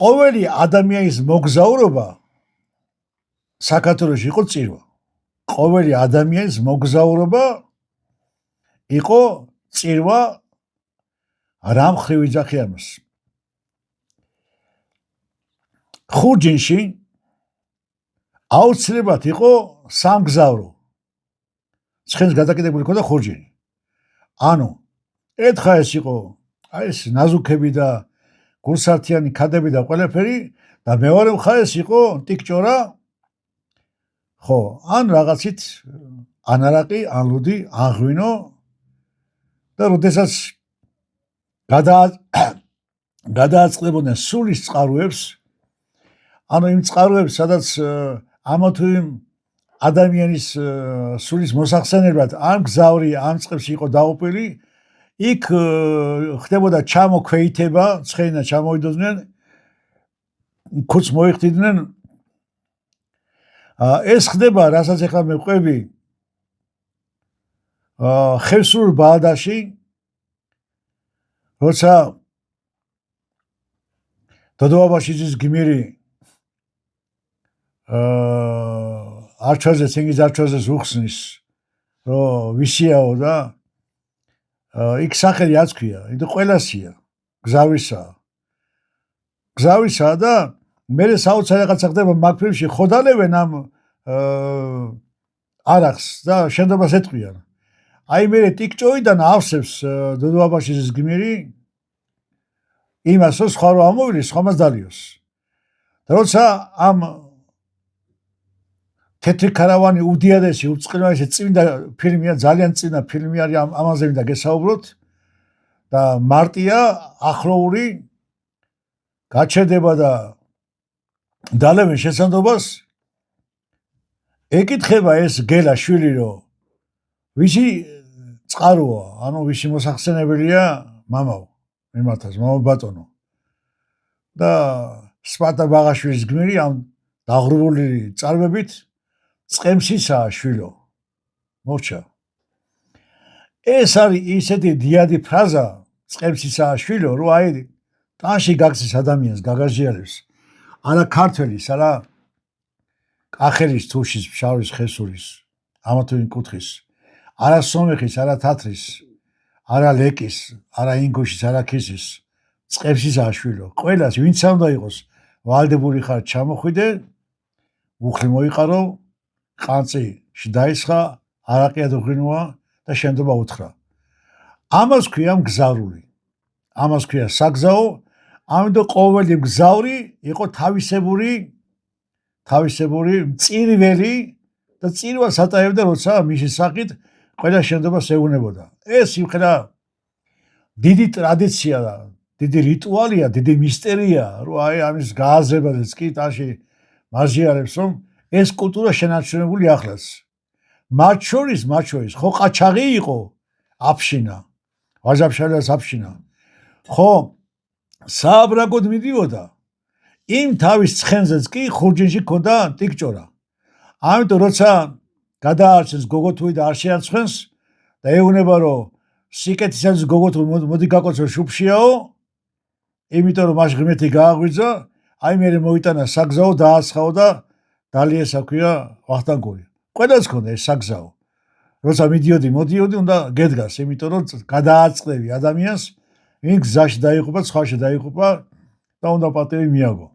ყოველი ადამიანის მოგზაურობა საქართველოში იყო წირვა. ყოველი ადამიანის მოგზაურობა იყო წირვა რა მხრივ იძახი ამას. ხურჯინში აუცილებლად იყო სამგზავრო. ცხენს გადაკიდებული ქონდა ხურჯინი. ანუ ერთხა ეს იყო ეს ნაზუქები და გულსართიანი ქადები და ყველაფერი და მეორე მხარეს იყო ტიკჭორა ხო ან რაღაცით ან არაყი ან ლუდი ან ღვინო და როდესაც გადააწყდებოდნენ სულის წყაროებს ანუ იმ წყაროებს სადაც ამა თუ იმ ადამიანის სულის მოსახსენებლად ამ გზავრი ამ წყებს იყო დაუპილი იქ ხდებოდა ჩამოქვეითება ცხენა ჩამოიდოდნენ ქუც მოიხდიდნენ ეს ხდება რასაც ახლა მე ვყვები ხევსურ ბალდაში როცა დოდოაბაშიძის გმირი არჩაზე ცენგიზ არჩაზეს უხსნის რომ ვისიაო და იქ სახელი აცქვია იქ ყველასია გზავრისა და მე საოცარი რაღაცა ხდება მაგ ფილმში ხოდალევენ ამ არახს და შენდობას ეტყვიან აი მე ტიკჭოიდან ავსებს დოდოაბაშიძის გმირი იმას რომ სხვა რო ამოვიდეს სხვამაც დალიოს და როცა ამ თეთრი ქარავანი უდიადესი უწყლესი წმინდა ფილმია ძალიან წინა ფილმი არის ამაზე მინდა გესაუბროთ და მარტია ახლოური გაჩერდება და დალევენ შესაძლებლობას ეკითხება ეს გელა შვილი რომ ვისი წყაროა ანუ ვისი მოსახსენებელია მამაო მიმართავს მამა ბატონო და სპარტა ბაღაშვილის გმირი ამ დაღრული წარბებით წყემსისაა შვილო მოვჩა ეს არის ისეთი დიადი ფრაზა წყემსისაა შვილო რომ აი ტანში გაგზის ადამიანს გაგაზიარებს არა ქართველის არა კახელის თუშის ფშავის ხესურის ამა თუ იმ კუთხის არა სომეხის არა თათრის არა ლეკის არა ინგუშის არა ქისის წყემსისაა შვილო ყველას ვინც უნდა იყოს ვალდებული ხარ ჩამოხვიდე უხლი მოიყარო ყანწი შდაისხა არაყია და ღვინოა და შენდობა უთხრა ამას ქვია მგზავრული ამას ქვია საგზაო ამიტომ ყოველი მგზავრი იყო თავისებური მწირველი და წირვას ატარებდა როცა მისი სახით ყველა შენდობას ეუნებოდა ეს იმხელა დიდი ტრადიცია და დიდი რიტუალია დიდი მისტერია რომ აი ამის გააზრებაზეც კი ტაში მარჟიარებს რომ ეს კულტურა შენარჩუნებული ახლაც მათ შორის ხო ყაჩაღი იყო აფშინა ვაჟაფშალას აფშინა ხო სააბრაგოდ მიდიოდა იმ თავის ცხენზეც კი ხურჯინში ქონდა ტიკჭორა ამიტომ როცა გადაარჩენს გოგოთუი და არ შეარჩენს და ეუბნება რომ სიკეთისას გოგოთუ მოდი გაკოცო შუბშიაო იმიტომ რომ მას ღმერთი გააღვიძა აი მე მოიტანა საგზაო დაასხაო და დალიესა ქვია ვახტანგური ყველას ქონდა ეს საგზაო როცა მოდიოდი უნდა გედგას იმიტომ რომ გადააწყდები ადამიანს ვინ გზაში დაიღუპა სხვაში დაიღუპა და უნდა პატევი მიაგო